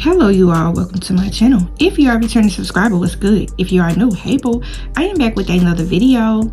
Hello you all, welcome to my channel. If you are a returning subscriber, what's good? If you are new, hey boo, I am back with another video.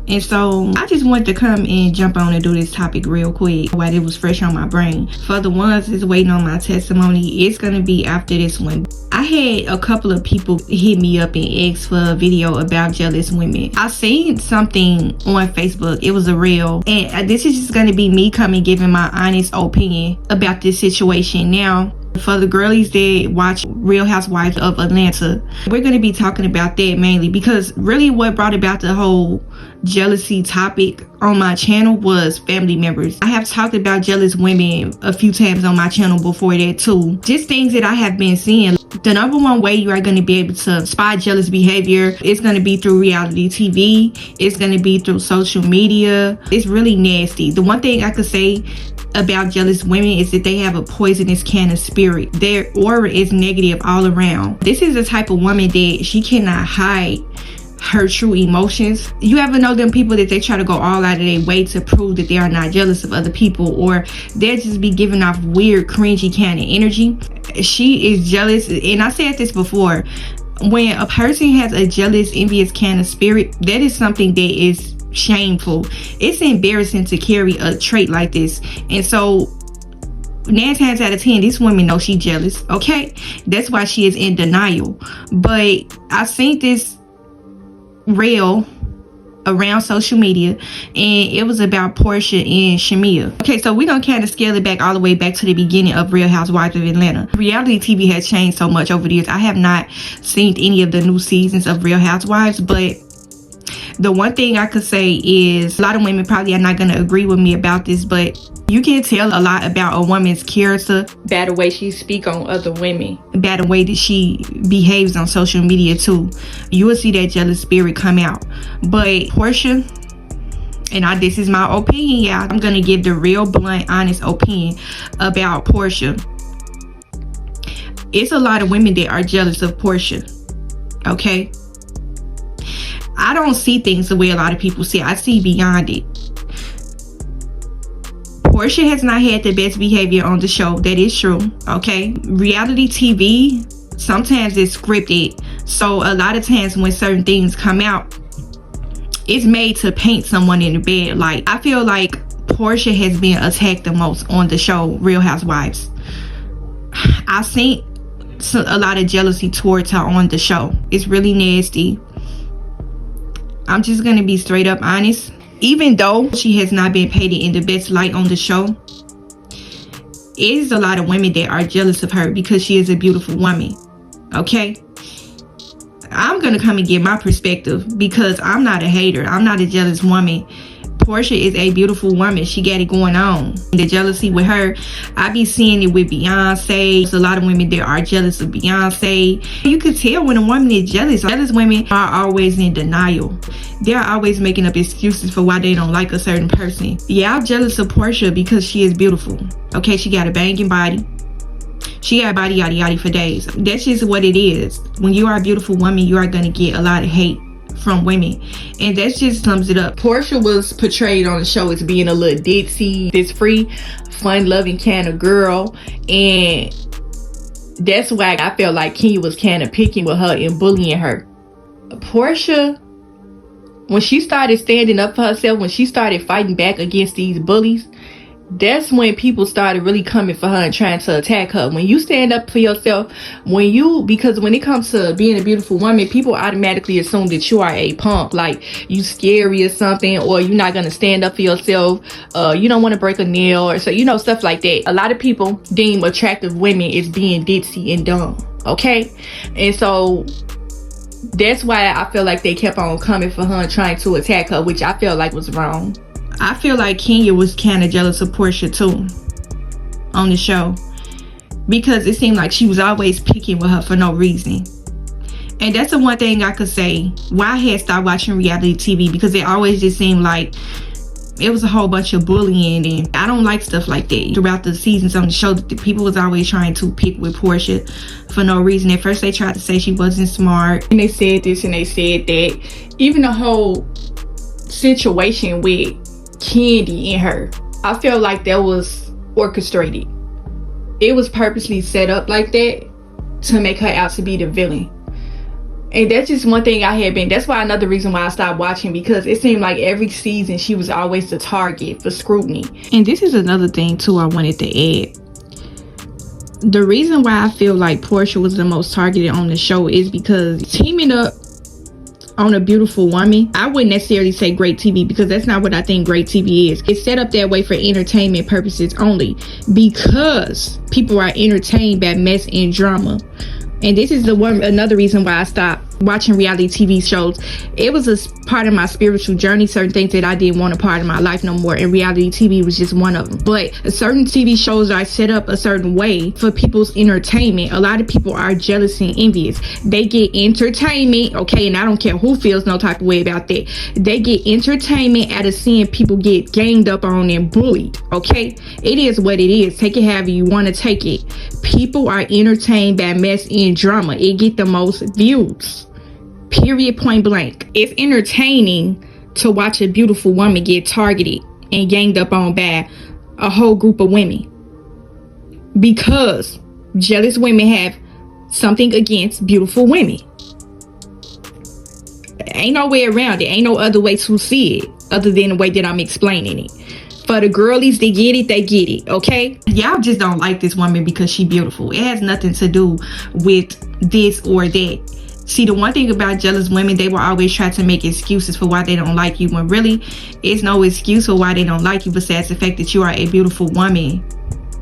And so I just wanted to come and jump on and do this topic real quick while it was fresh on my brain. For the ones that's waiting on my testimony, it's gonna be after this one. I had a couple of people hit me up and ask for a video about jealous women. I seen something on Facebook, it was a reel, and this is just gonna be me coming giving my honest opinion about this situation. Now, for the girlies that watch Real Housewives of Atlanta, we're going to be talking about that mainly because really what brought about the whole jealousy topic on my channel was family members. I have talked about jealous women a few times on my channel before that too. Just things that I have been seeing. The number one way you are going to be able to spot jealous behavior is going to be through reality TV. It's going to be through social media. It's really nasty. The one thing I could say about jealous women is that they have a poisonous kind of spirit. Their aura is negative all around. This is the type of woman that she cannot hide her true emotions. You ever know them people that they try to go all out of their way to prove that they are not jealous of other people, or they'll just be giving off weird cringy kind of energy? She is jealous, and I said this before, when a person has a jealous, envious kind of spirit, that is something that is shameful. It's embarrassing to carry a trait like this. And so 9 times out of 10 this woman knows she's jealous. Okay, that's why she is in denial. But I seen this reel around social media, and it was about Porsha and Shamea. Okay, so we're gonna kind of scale it back all the way back to the beginning of Real Housewives of Atlanta. Reality TV has changed so much over the years. I have not seen any of the new seasons of Real Housewives, but the one thing I could say is a lot of women probably are not going to agree with me about this, but you can tell a lot about a woman's character by the way she speaks on other women, by the way that she behaves on social media too. You will see that jealous spirit come out. But Porsha, and this is my opinion, y'all. I'm going to give the real blunt, honest opinion about Porsha. It's a lot of women that are jealous of Porsha. Okay? I don't see things the way a lot of people see. I see beyond it. Porsha has not had the best behavior on the show. That is true. Okay. Reality TV, sometimes it's scripted. So a lot of times when certain things come out, it's made to paint someone in a bad light. I feel like Porsha has been attacked the most on the show Real Housewives. I've seen a lot of jealousy towards her on the show. It's really nasty. I'm just gonna be straight up honest. Even though she has not been painted in the best light on the show, it is a lot of women that are jealous of her because she is a beautiful woman. Okay, I'm gonna come and give my perspective because I'm not a hater. I'm not a jealous woman. Porsha is a beautiful woman. She got it going on. The jealousy with her, I be seeing it with Beyonce. There's a lot of women that are jealous of Beyonce. You can tell when a woman is jealous. Jealous women are always in denial. They're always making up excuses for why they don't like a certain person. Yeah, I'm jealous of Porsha because she is beautiful. Okay, she got a banging body. She got body yada yada for days. That's just what it is. When you are a beautiful woman, you are going to get a lot of hate from women, and that just sums it up. Porsha was portrayed on the show as being a little ditzy, this free, fun-loving kind of girl, and that's why I felt like Kenya was kind of picking with her and bullying her. Porsha, when she started standing up for herself, when she started fighting back against these bullies, that's when people started really coming for her and trying to attack her. When you stand up for yourself, because when it comes to being a beautiful woman, people automatically assume that you are a punk, like you scary or something, or you're not gonna stand up for yourself, you don't want to break a nail, or so, you know, stuff like that. A lot of people deem attractive women as being ditzy and dumb. Okay, and so that's why I feel like they kept on coming for her and trying to attack her, which I feel like was wrong. I feel like Kenya was kind of jealous of Porsha too on the show because it seemed like she was always picking with her for no reason. And that's the one thing I could say why I had stopped watching reality TV, because it always just seemed like it was a whole bunch of bullying, and I don't like stuff like that. Throughout the seasons on the show, the people was always trying to pick with Porsha for no reason. At first they tried to say she wasn't smart, and they said this and they said that. Even the whole situation with Candy in her, I feel like that was orchestrated. It was purposely set up like that to make her out to be the villain. And that's just one thing that's why another reason why I stopped watching, because it seemed like every season she was always the target for scrutiny. And this is another thing too I wanted to add. The reason why I feel like Porsha was the most targeted on the show is because teaming up on a beautiful woman, I wouldn't necessarily say great TV, because that's not what I think great TV is. It's set up that way for entertainment purposes only, because people are entertained by mess and drama. And this is another reason why I stopped watching reality TV shows. It was a part of my spiritual journey, certain things that I didn't want a part of my life no more, and reality TV was just one of them. But certain TV shows are set up a certain way for people's entertainment. A lot of people are jealous and envious. They get entertainment, okay, and I don't care who feels no type of way about that. They get entertainment out of seeing people get ganged up on and bullied, okay? It is what it is. Take it however you want to take it. People are entertained by mess and drama. It get the most views. Period, point blank. It's entertaining to watch a beautiful woman get targeted and ganged up on by a whole group of women, because jealous women have something against beautiful women. Ain't no way around it. Ain't no other way to see it other than the way that I'm explaining it. For the girlies, they get it, okay? Y'all just don't like this woman because she beautiful. It has nothing to do with this or that. See, the one thing about jealous women, they will always try to make excuses for why they don't like you, when really, it's no excuse for why they don't like you besides the fact that you are a beautiful woman.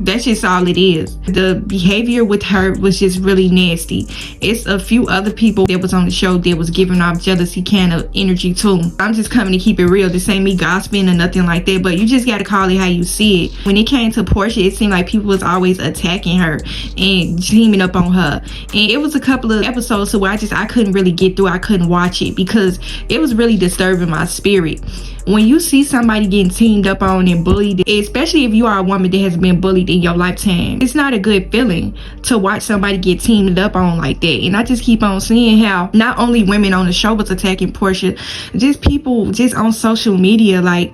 That's just all it is. The behavior with her was just really nasty. It's a few other people that was on the show that was giving off jealousy kind of energy too. I'm just coming to keep it real. This ain't me gossiping or nothing like that, but you just got to call it how you see it. When it came to Porsha, it seemed like people was always attacking her and teaming up on her. And it was a couple of episodes where I couldn't really get through. I couldn't watch it because it was really disturbing my spirit. When you see somebody getting teamed up on and bullied, especially if you are a woman that has been bullied in your lifetime, it's not a good feeling to watch somebody get teamed up on like that. And I just keep on seeing how not only women on the show was attacking Porsha, just people just on social media. Like,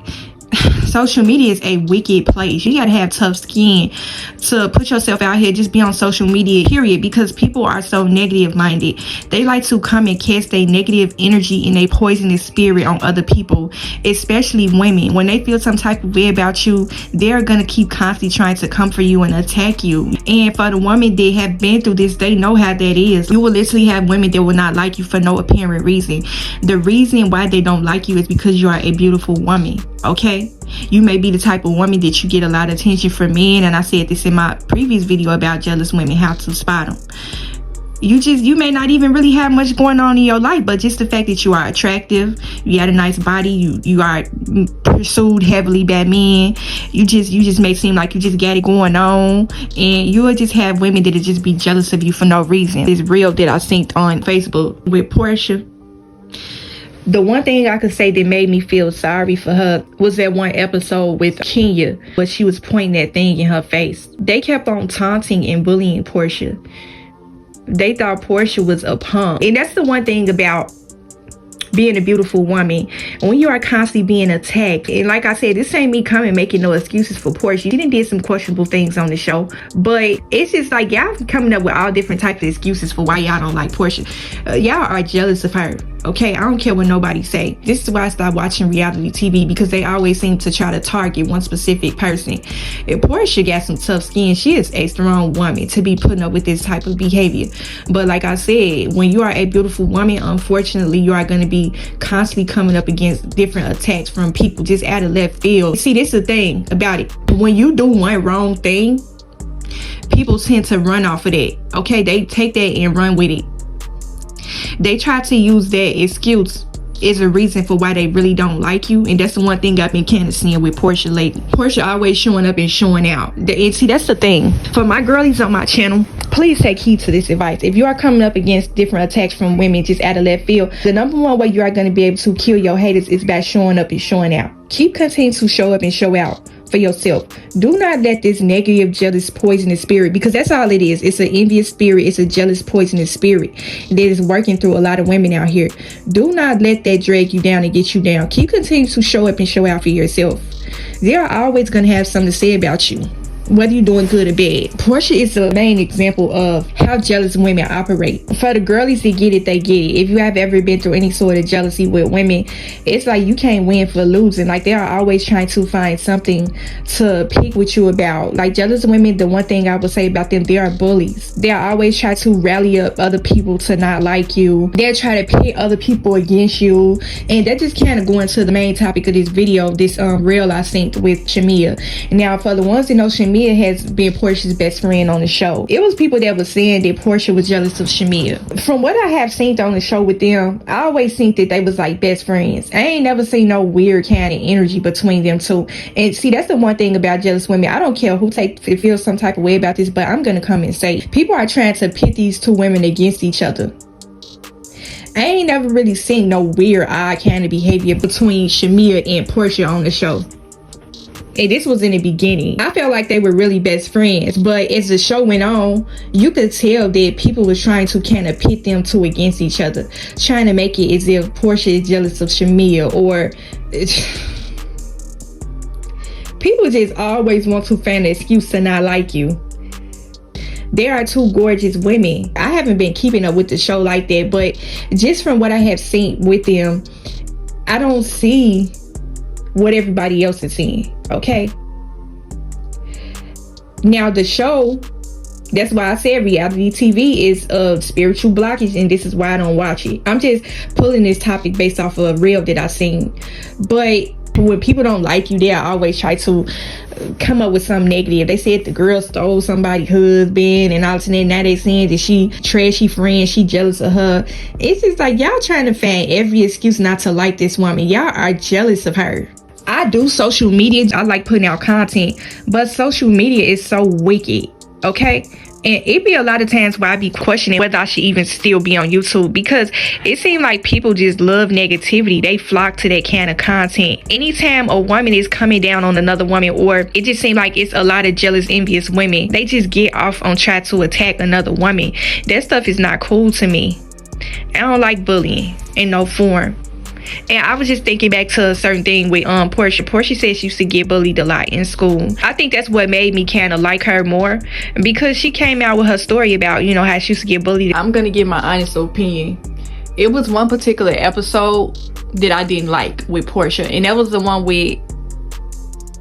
social media is a wicked place. You gotta have tough skin to put yourself out here, just be on social media, period, because people are so negative minded. They like to come and cast their negative energy and their poisonous spirit on other people, especially women. When they feel some type of way about you, they're gonna keep constantly trying to come for you and attack you. And for the women that have been through this, they know how that is. You will literally have women that will not like you for no apparent reason. The reason why they don't like you is because you are a beautiful woman, okay? You may be the type of woman that you get a lot of attention from men, and I said this in my previous video about jealous women, how to spot them. You may not even really have much going on in your life, but just the fact that you are attractive, you got a nice body, you are pursued heavily by men, you just may seem like you just got it going on, and you will just have women that'll just be jealous of you for no reason. It's real that I synced on Facebook with Porsha. The one thing I could say that made me feel sorry for her was that one episode with Kenya, where she was pointing that thing in her face. They kept on taunting and bullying Porsha. They thought Porsha was a punk. And that's the one thing about being a beautiful woman, when you are constantly being attacked. And like I said, this ain't me coming making no excuses for Porsha. She did some questionable things on the show, but it's just like y'all coming up with all different types of excuses for why y'all don't like Porsha. Y'all are jealous of her, okay? I don't care what nobody say. This is why I stopped watching reality TV, because they always seem to try to target one specific person. If Porsha got some tough skin, she is a strong woman to be putting up with this type of behavior. But like I said, when you are a beautiful woman, unfortunately, you are going to be constantly coming up against different attacks from people just out of left field. See, this is the thing about it. When you do one wrong thing, people tend to run off of that, okay? They take that and run with it. They try to use that excuse is a reason for why they really don't like you. And that's the one thing I've been kind of seeing with Porsha lately. Porsha always showing up and showing out. And see, that's the thing. For my girlies on my channel, please take heed to this advice. If you are coming up against different attacks from women just out of left field, the number one way you are going to be able to kill your haters is by showing up and showing out. Keep continuing to show up and show out for yourself. Do not let this negative, jealous, poisonous spirit, because that's all it is. It's an envious spirit. It's a jealous, poisonous spirit that is working through a lot of women out here. Do not let that drag you down and get you down. Keep continuing to show up and show out for yourself. They are always going to have something to say about you. whether you're doing good or bad. Portia is the main example of how jealous women operate. For the girlies that get it, they get it. If you have ever been through any sort of jealousy with women, it's like you can't win for losing. Like, they are always trying to find something to pick with you about. Like, jealous women, the one thing I would say about them, they are bullies. They are always trying to rally up other people to not like you. They're trying to pit other people against you. And that just kind of going to the main topic of this video, this reel I synced with Shamea. Now, for the ones that know, Shamea has been Portia's best friend on the show. It was people that were saying that Portia was jealous of Shamea. From what I have seen on the show with them, I always think that they was like best friends. I ain't never seen no weird kind of energy between them two. And see, that's the one thing about jealous women. I don't care who feels some type of way about this, but I'm gonna come and say, people are trying to pit these two women against each other. I ain't never really seen no weird odd kind of behavior between Shamea and Portia on the show. And this was in the beginning. I felt like they were really best friends, but as the show went on, you could tell that people were trying to kind of pit them two against each other, trying to make it as if Portia is jealous of Shamea, or people just always want to find an excuse to not like you. There are two gorgeous women. I haven't been keeping up with the show like that, but just from what I have seen with them, I don't see what everybody else is seeing. Okay, now the show, that's why I said reality TV is a spiritual blockage, and this is why I don't watch it. I'm just pulling this topic based off of a reel that I seen. But when people don't like you, they always try to come up with something negative. They said the girl stole somebody's husband and all that. Now they saying that she trashy friend, she jealous of her. It's just like, y'all trying to find every excuse not to like this woman. Y'all are jealous of her. I do social media. I like putting out content, but social media is so wicked, okay? And it be a lot of times where I be questioning whether I should even still be on YouTube, because it seems like people just love negativity. They flock to that kind of content. Anytime a woman is coming down on another woman, or it just seems like it's a lot of jealous, envious women, they just get off on trying to attack another woman. That stuff is not cool to me. I don't like bullying in no form. And I was just thinking back to a certain thing with Portia. Portia said she used to get bullied a lot in school. I think that's what made me kind of like her more, because she came out with her story about, you know, how she used to get bullied. I'm gonna give my honest opinion. It was one particular episode that I didn't like with Portia, and that was the one with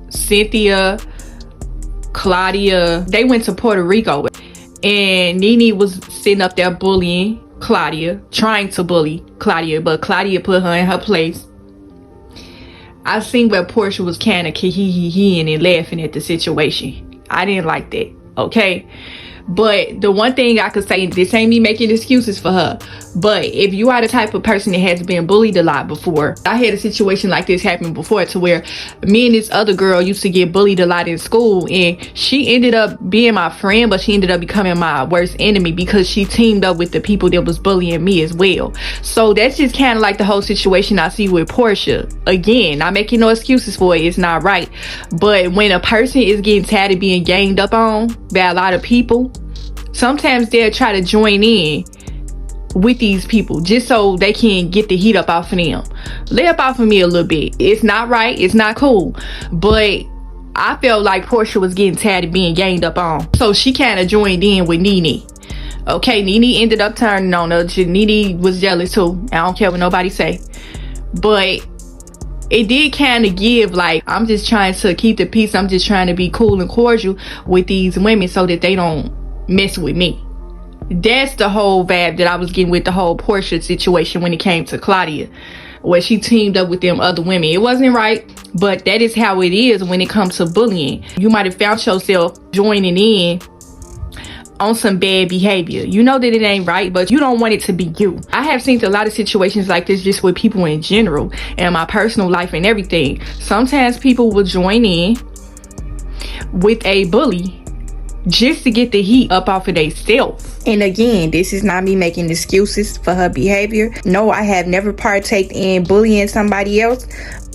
Cynthia, Claudia. They went to Puerto Rico, and Nene was sitting up there bullying Claudia, trying to bully Claudia, but Claudia put her in her place. I seen where Portia was kind of hee-hee-hee-ing and laughing at the situation. I didn't like that, okay? But the one thing I could say, this ain't me making excuses for her, but if you are the type of person that has been bullied a lot before, I had a situation like this happen before, to where me and this other girl used to get bullied a lot in school, and she ended up being my friend, but she ended up becoming my worst enemy because she teamed up with the people that was bullying me as well. So that's just kind of like the whole situation I see with Portia. Again, not making no excuses for it, it's not right, but when a person is getting tired of being ganged up on by a lot of people, sometimes they'll try to join in with these people just so they can get the heat up off of them. Lay up off of me a little bit. It's not right, it's not cool, but I felt like Portia was getting tired of being ganged up on, so she kind of joined in with Nene. Okay, Nene ended up turning on her. Nene was jealous too. I don't care what nobody say, but it did kind of give like, I'm just trying to keep the peace, I'm just trying to be cool and cordial with these women so that they don't mess with me. That's the whole vibe that I was getting with the whole Portia situation when it came to Claudia, where she teamed up with them other women. It wasn't right, but that is how it is when it comes to bullying. You might have found yourself joining in on some bad behavior. You know that it ain't right, but you don't want it to be you. I have seen a lot of situations like this just with people in general, and my personal life and everything. Sometimes people will join in with a bully just to get the heat up off of themselves. And again, this is not me making excuses for her behavior. No, I have never partaked in bullying somebody else,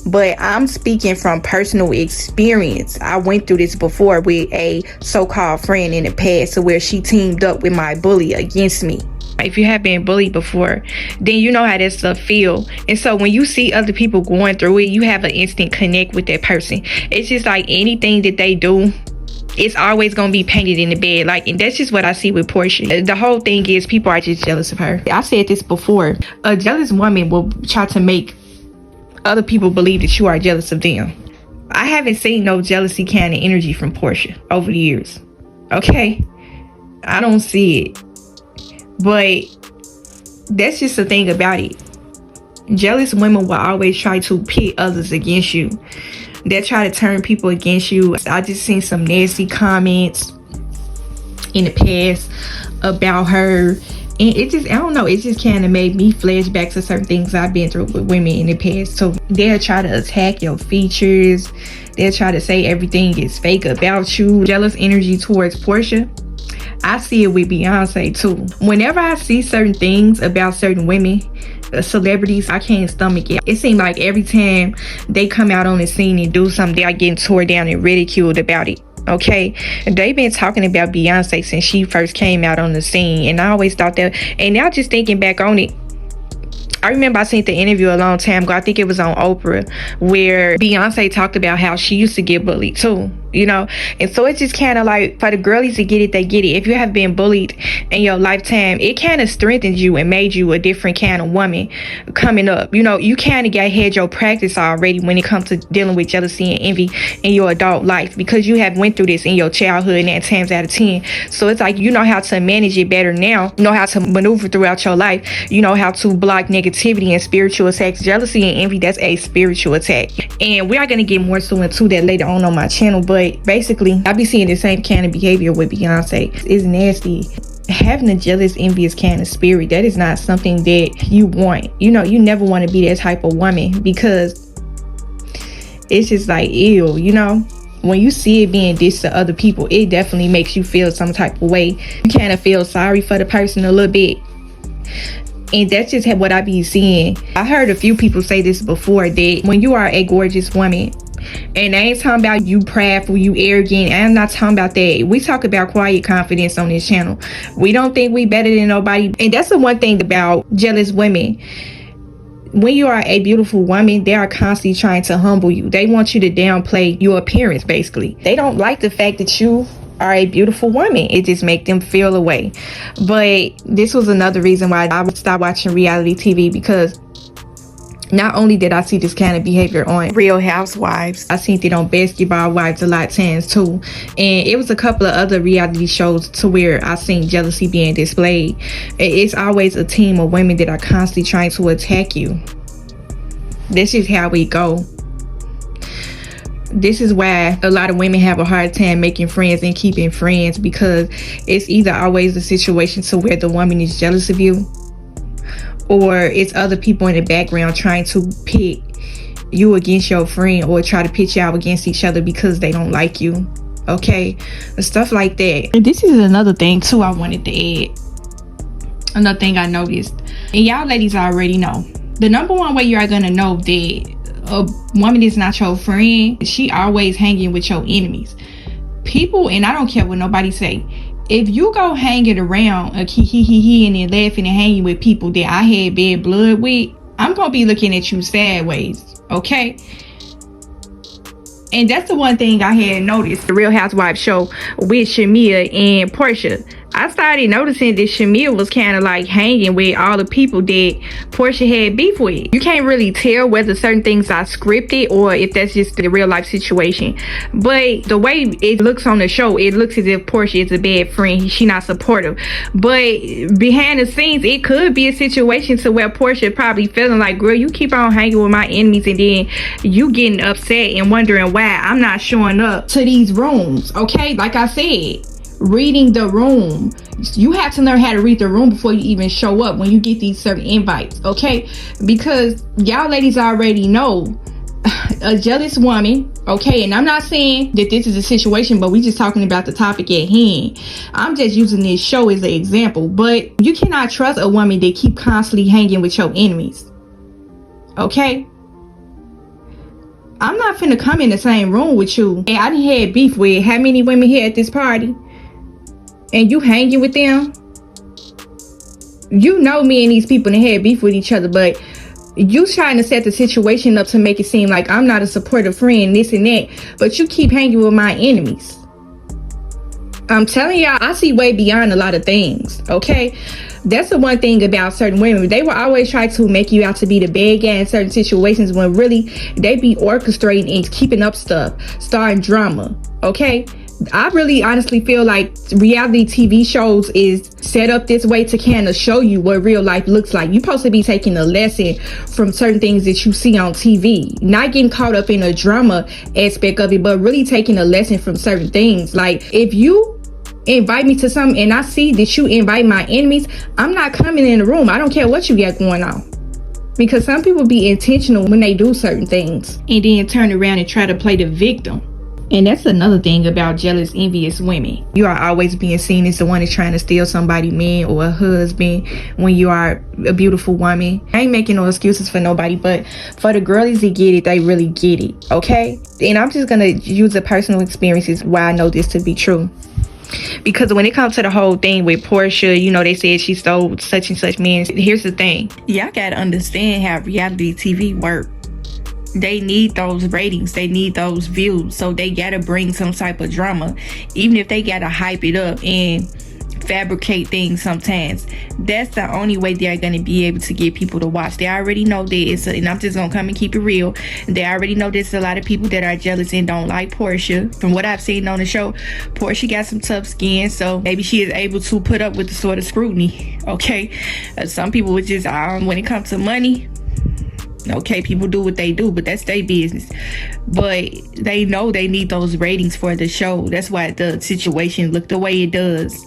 but I'm speaking from personal experience. I went through this before with a so-called friend in the past, to where she teamed up with my bully against me. If you have been bullied before, then you know how that stuff feel. And so when you see other people going through it, you have an instant connect with that person. It's just like anything that they do, It's always gonna be painted in the bed, like, and that's just what I see with Porsha. The whole thing is people are just jealous of her. I said this before. A jealous woman will try to make other people believe that you are jealous of them. I haven't seen no jealousy kind of energy from Porsha over the years. Okay, I don't see it, but that's just the thing about it. Jealous women will always try to pit others against you. They'll try to turn people against you. I just seen some nasty comments in the past about her, and it just, I don't know, it just kind of made me flash back to certain things I've been through with women in the past. So they'll try to attack your features. They'll try to say everything is fake about you. Jealous energy towards Porsha, I see it with Beyonce too. Whenever I see certain things about certain women, celebrities, I can't stomach it. It seems like every time they come out on the scene and do something, they are getting tore down and ridiculed about it. Okay, they've been talking about Beyonce since she first came out on the scene, and I always thought that, and now just thinking back on it, I remember I seen the interview a long time ago. I think it was on Oprah, where Beyonce talked about how she used to get bullied too, you know. And so it's just kind of like, for the girlies to get it, they get it. If you have been bullied in your lifetime, it kind of strengthened you and made you a different kind of woman coming up. You know, you kind of had your practice already when it comes to dealing with jealousy and envy in your adult life, because you have went through this in your childhood 9 times out of 10. So it's like, you know how to manage it better now. You know how to maneuver throughout your life. You know how to block negativity and spiritual attacks. Jealousy and envy, that's a spiritual attack, and we are going to get more so into that later on my channel. But basically, I be seeing the same kind of behavior with Beyonce. It's nasty. Having a jealous, envious kind of spirit, that is not something that you want. You know, you never want to be that type of woman, because it's just like, ew, you know. When you see it being dissed to other people, it definitely makes you feel some type of way. You kind of feel sorry for the person a little bit. And that's just what I be seeing. I heard a few people say this before, that when you are a gorgeous woman, and I ain't talking about you prideful, you arrogant, I'm not talking about that. We talk about quiet confidence on this channel. We don't think we better than nobody. And that's the one thing about jealous women. When you are a beautiful woman, they are constantly trying to humble you. They want you to downplay your appearance, basically. They don't like the fact that you are a beautiful woman. It just make them feel away. But this was another reason why I would stop watching reality TV, because not only did I see this kind of behavior on Real Housewives, I seen it on Basketball Wives a lot of times too. And it was a couple of other reality shows to where I seen jealousy being displayed. It's always a team of women that are constantly trying to attack you. This is how we go. This is why a lot of women have a hard time making friends and keeping friends, because it's either always a situation to where the woman is jealous of you, or it's other people in the background trying to pit you against your friend, or try to pit y'all against each other because they don't like you. Okay, stuff like that. And this is another thing too I wanted to add. Another thing I noticed, and y'all ladies already know, the number one way you are gonna know that a woman is not your friend, she always hanging with your enemies. People, and I don't care what nobody say, if you go hanging around and then laughing and hanging with people that I had bad blood with, I'm gonna be looking at you sideways, okay? And that's the one thing I had noticed, the Real Housewives show with Shamea and Porsha. I started noticing that Shamea was kind of like hanging with all the people that Porsha had beef with. You can't really tell whether certain things are scripted or if that's just the real life situation. But the way it looks on the show, it looks as if Porsha is a bad friend. She's not supportive. But behind the scenes, it could be a situation to where Porsha probably feeling like, girl, you keep on hanging with my enemies, and then you getting upset and wondering why I'm not showing up to these rooms. Okay, like I said, reading the room. You have to learn how to read the room before you even show up when you get these certain invites, okay? Because y'all ladies already know a jealous woman, okay? And I'm not saying that this is a situation, but we just talking about the topic at hand. I'm just using this show as an example. But you cannot trust a woman that keep constantly hanging with your enemies, okay? I'm not finna come in the same room with you, and I done had beef with how many women here at this party, and you hanging with them. You know me and these people done had beef with each other, but you trying to set the situation up to make it seem like I'm not a supportive friend, this and that, but you keep hanging with my enemies. I'm telling y'all, I see way beyond a lot of things, okay? That's the one thing about certain women. They will always try to make you out to be the bad guy in certain situations when really they be orchestrating and keeping up stuff, starting drama, okay? I really honestly feel like reality TV shows is set up this way to kind of show you what real life looks like. You're supposed to be taking a lesson from certain things that you see on TV, not getting caught up in a drama aspect of it, but really taking a lesson from certain things. Like, if you invite me to something and I see that you invite my enemies, I'm not coming in the room. I don't care what you got going on. Because some people be intentional when they do certain things and then turn around and try to play the victim. And that's another thing about jealous, envious women. You are always being seen as the one that's trying to steal somebody's man or a husband when you are a beautiful woman. I ain't making no excuses for nobody, but for the girlies that get it, they really get it, okay? And I'm just gonna use the personal experiences why I know this to be true. Because when it comes to the whole thing with Portia, you know, they said she stole such and such men. Here's the thing. Y'all gotta understand how reality TV works. They need those ratings, they need those views, so they gotta bring some type of drama, even if they gotta hype it up and fabricate things sometimes. That's the only way they're gonna be able to get people to watch. They already know that and I'm just gonna come and keep it real, they already know there's a lot of people that are jealous and don't like Portia. From what I've seen on the show, Portia got some tough skin, so maybe she is able to put up with the sort of scrutiny, okay? Some people would just, when it comes to money, okay, people do what they do, but that's their business. But they know they need those ratings for the show. That's why the situation look the way it does.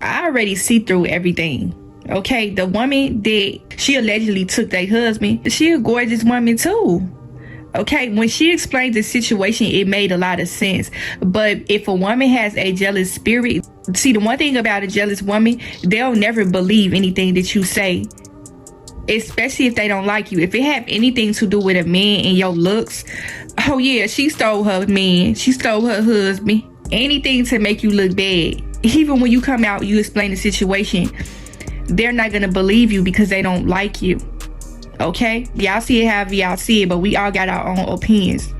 I already see through everything, okay? The woman that she allegedly took their husband, she a gorgeous woman too, okay? When she explained the situation, it made a lot of sense. But if a woman has a jealous spirit, see, the one thing about a jealous woman, they'll never believe anything that you say, especially if they don't like you. If it have anything to do with a man and your looks, oh yeah, she stole her man, she stole her husband, anything to make you look bad. Even when you come out, you explain the situation, they're not gonna believe you because they don't like you, okay? Y'all see it however y'all see it, but we all got our own opinions.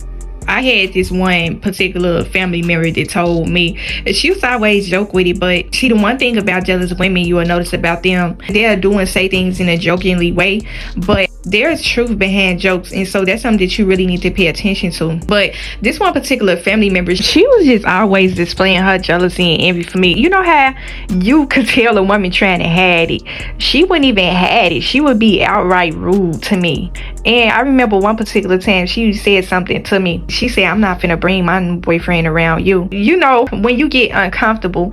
I had this one particular family member that told me, and she used to always joke with it, but see, the one thing about jealous women you will notice about them, they'll do and say things in a jokingly way, but there's truth behind jokes, and so that's something that you really need to pay attention to. But this one particular family member, she was just always displaying her jealousy and envy for me. You know how you could tell a woman trying to hide it? She wouldn't even hide it. She would be outright rude to me. And I remember one particular time she said something to me. She said, "I'm not finna bring my boyfriend around you." You know, when you get uncomfortable,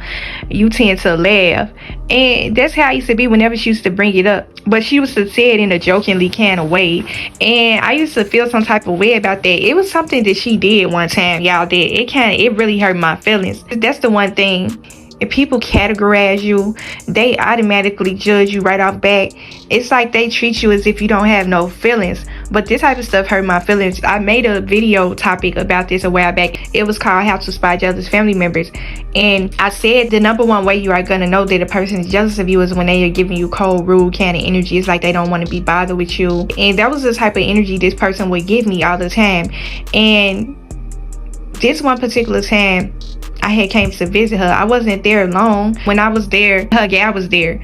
you tend to laugh. And that's how I used to be whenever she used to bring it up. But she used to say it in a jokingly kind of way. And I used to feel some type of way about that. It was something that she did one time, y'all, that it really hurt my feelings. That's the one thing. If people categorize you, they automatically judge you right off bat. It's like they treat you as if you don't have no feelings. But this type of stuff hurt my feelings. I made a video topic about this a while back. It was called How to Spot Jealous Family Members. And I said the number one way you are going to know that a person is jealous of you is when they are giving you cold, rude kind of energy. It's like they don't want to be bothered with you. And that was the type of energy this person would give me all the time. And this one particular time, I had came to visit her. I wasn't there long. When I was there, her gal was there.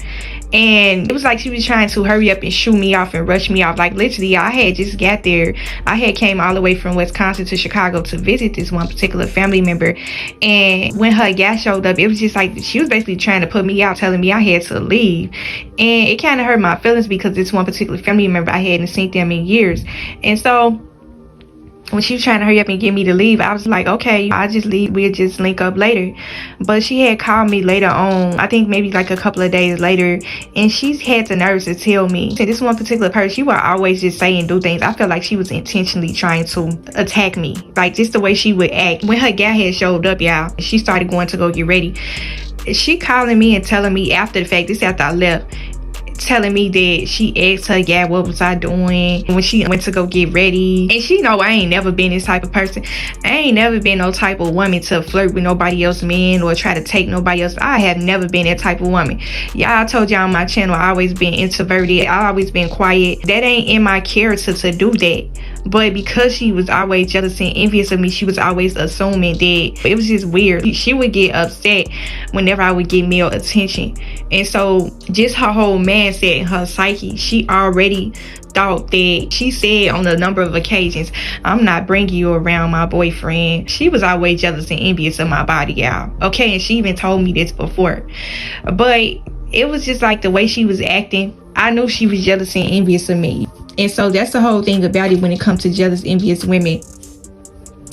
And it was like she was trying to hurry up and shoo me off and rush me off. Like literally, I had just got there. I had came all the way from Wisconsin to Chicago to visit this one particular family member. And when her gal showed up, it was just like she was basically trying to put me out, telling me I had to leave. And it kind of hurt my feelings because this one particular family member, I hadn't seen them in years. And so when she was trying to hurry up and get me to leave, I was like, okay, I'll just leave. We'll just link up later. But she had called me later on, I think maybe like a couple of days later, and she's had the nerves to tell me, this one particular person, she would always just say and do things. I felt like she was intentionally trying to attack me. Like just the way she would act. When her gal had showed up, y'all, she started going to go get ready. She calling me and telling me after the fact, this after I left, telling me that she asked her gal what was I doing when she went to go get ready. And she know I ain't never been this type of person. I ain't never been no type of woman to flirt with nobody else men or try to take nobody else. I have never been that type of woman. Y'all, I told y'all on my channel, I always been introverted. I always been quiet. That ain't in my character to do that. But because she was always jealous and envious of me, she was always assuming that it was just weird. She would get upset whenever I would get male attention. And so just her whole mindset and her psyche, she already thought that, she said on a number of occasions, I'm not bringing you around my boyfriend. She was always jealous and envious of my body, y'all. Okay, and she even told me this before. But it was just like the way she was acting. I knew she was jealous and envious of me. And so that's the whole thing about it when it comes to jealous, envious women.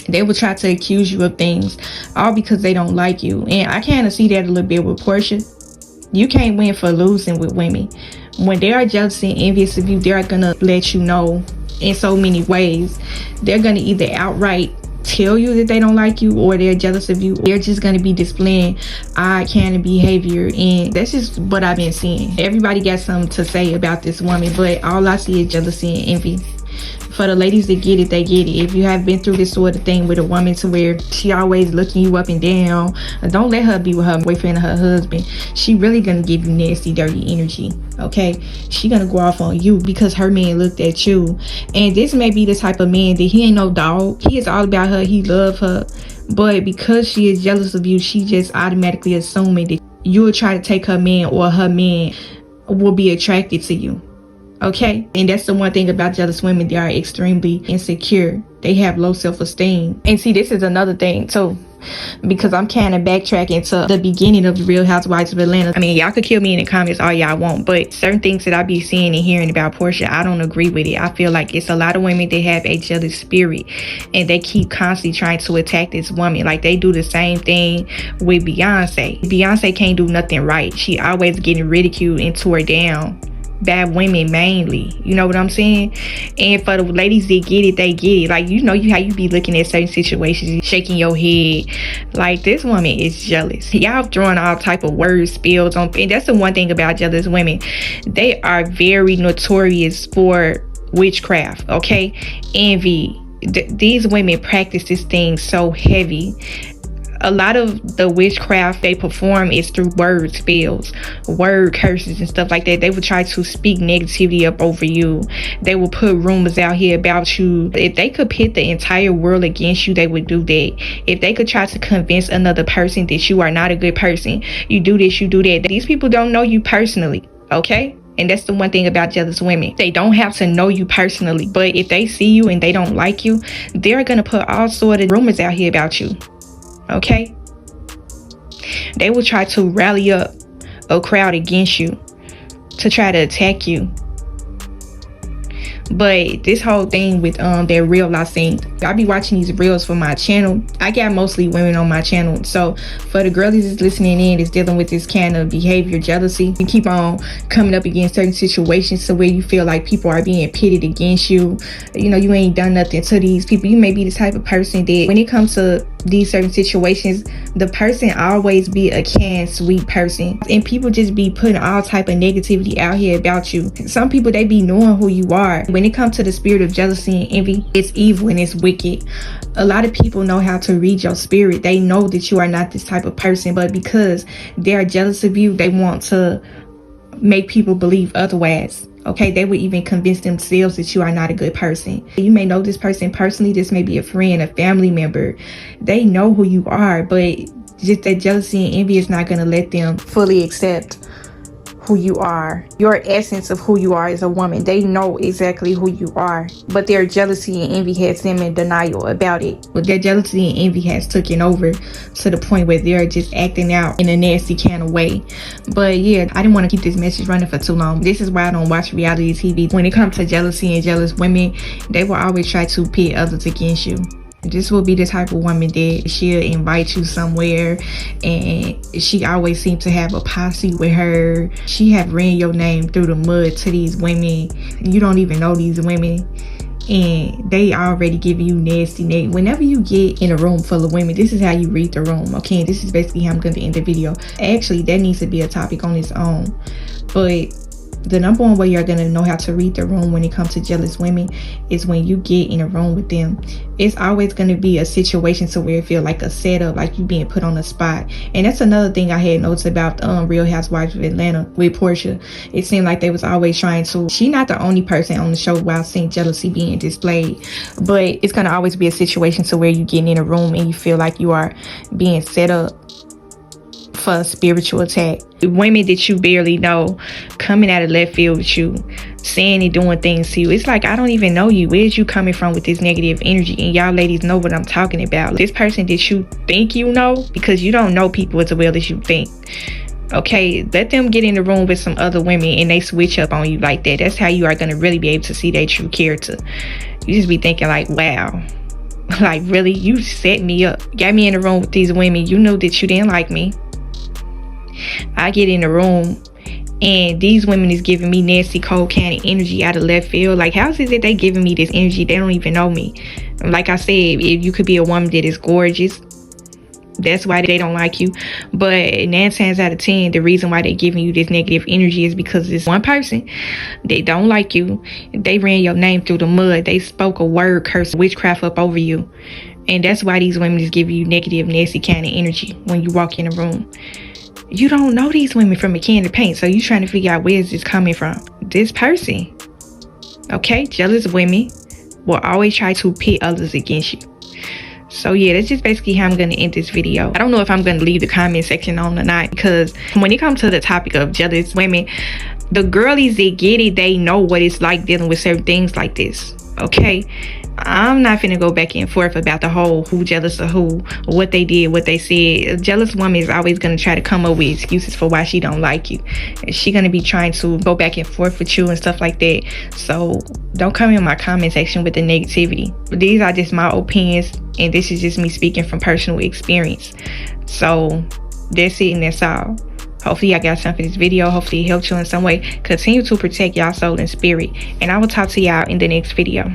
They will try to accuse you of things all because they don't like you. And I kind of see that a little bit with Porsha. You can't win for losing with women. When they are jealous and envious of you, they're gonna let you know in so many ways. They're gonna either outright tell you that they don't like you, or they're jealous of you. They're just going to be displaying eye candy behavior, and that's just what I've been seeing. Everybody got something to say about this woman, but all I see is jealousy and envy. For the ladies that get it, they get it. If you have been through this sort of thing with a woman to where she always looking you up and down, don't let her be with her boyfriend or her husband. She really gonna give you nasty, dirty energy. Okay, she gonna go off on you because her man looked at you. And this may be the type of man that he ain't no dog. He is all about her. He love her, but because she is jealous of you, she just automatically assuming that you will try to take her man, or her man will be attracted to you. Okay, and that's the one thing about jealous women. They are extremely insecure. They have low self-esteem. And see, this is another thing too, because I'm kind of backtracking to the beginning of the Real Housewives of Atlanta. I mean, y'all could kill me in the comments all y'all want, but certain things that I be seeing and hearing about Porsha, I don't agree with it. I feel like it's a lot of women that have a jealous spirit, and they keep constantly trying to attack this woman. Like they do the same thing with Beyonce. Beyonce can't do nothing right. She always getting ridiculed and tore down. Bad women mainly, you know what I'm saying? And for the ladies that get it, they get it. Like, you know, how you be looking at certain situations, shaking your head like this woman is jealous. Y'all throwing all type of word spills on, and that's the one thing about jealous women. They are very notorious for witchcraft. Okay, envy. These women practice this thing so heavy. A lot of the witchcraft they perform is through word spells, word curses and stuff like that. They will try to speak negativity up over you. They will put rumors out here about you. If they could pit the entire world against you, they would do that. If they could try to convince another person that you are not a good person, you do this, you do that. These people don't know you personally, okay? And that's the one thing about jealous women. They don't have to know you personally, but if they see you and they don't like you, they're gonna put all sort of rumors out here about you. Okay, they will try to rally up a crowd against you to try to attack you. But this whole thing with that reel I seen, I be watching these reels for my channel. I got mostly women on my channel, so for the girlies that's listening in, is dealing with this kind of behavior, jealousy, you keep on coming up against certain situations to where you feel like people are being pitted against you. You know, you ain't done nothing to these people. You may be the type of person that when it comes to these certain situations, the person always be a kind, sweet person, and people just be putting all type of negativity out here about you. Some people, they be knowing who you are. When it comes to the spirit of jealousy and envy, it's evil and it's wicked. A lot of people know how to read your spirit. They know that you are not this type of person, but because they're jealous of you, they want to make people believe otherwise. Okay, they would even convince themselves that you are not a good person. You may know this person personally. This may be a friend, a family member. They know who you are, but just that jealousy and envy is not going to let them fully accept who you are. Your essence of who you are as a woman. They know exactly who you are, but their jealousy and envy has them in denial about it. But their jealousy and envy has taken over to the point where they're just acting out in a nasty kind of way. But yeah, I didn't want to keep this message running for too long. This is why I don't watch reality TV. When it comes to jealousy and jealous women, they will always try to pit others against you. This will be the type of woman that she'll invite you somewhere, and she always seems to have a posse with her. She have ran your name through the mud to these women. You don't even know these women, and they already giving you nasty name. Whenever you get in a room full of women, this is how you read the room. Okay, this is basically how I'm going to end the video. Actually, that needs to be a topic on its own. But The number one way you're going to know how to read the room when it comes to jealous women is when you get in a room with them. It's always going to be a situation to where it feel like a setup, like you being put on the spot. And that's another thing I had noticed about Real Housewives of Atlanta with Portia. It seemed like they was always trying to, she not the only person on the show where I've seen jealousy being displayed, but it's going to always be a situation to where you getting in a room and you feel like you are being set up for a spiritual attack. Women that you barely know coming out of left field with you, saying and doing things to you. It's like, I don't even know you. Where's you coming from with this negative energy? And y'all ladies know what I'm talking about. This person that you think you know, because you don't know people as well as you think. Okay, let them get in the room with some other women and they switch up on you like that. That's how you are going to really be able to see their true character. You just be thinking like, wow, like really, you set me up, got me in the room with these women. You knew that you didn't like me. I get in the room and these women is giving me nasty cold candy energy out of left field. Like, how is it that they giving me this energy? They don't even know me. Like I said, you could be a woman that is gorgeous. That's why they don't like you. But 9 times out of 10, the reason why they're giving you this negative energy is because it's one person. They don't like you. They ran your name through the mud. They spoke a word, curse, witchcraft up over you. And that's why these women is giving you negative, nasty kind of energy when you walk in a room. You don't know these women from a can of paint, so you trying to figure out where is this coming from. This person, okay? Jealous women will always try to pit others against you. So yeah, that's just basically how I'm going to end this video. I don't know if I'm going to leave the comment section on or not, because when it comes to the topic of jealous women, the girlies that get it, they know what it's like dealing with certain things like this, okay? I'm not finna go back and forth about the whole who jealous of who, what they did, what they said. A jealous woman is always going to try to come up with excuses for why she don't like you. She going to be trying to go back and forth with you and stuff like that. So don't come in my comment section with the negativity. These are just my opinions, and this is just me speaking from personal experience. So that's it, and that's all. Hopefully y'all got something for this video. Hopefully it helped you in some way. Continue to protect y'all soul and spirit, and I will talk to y'all in the next video.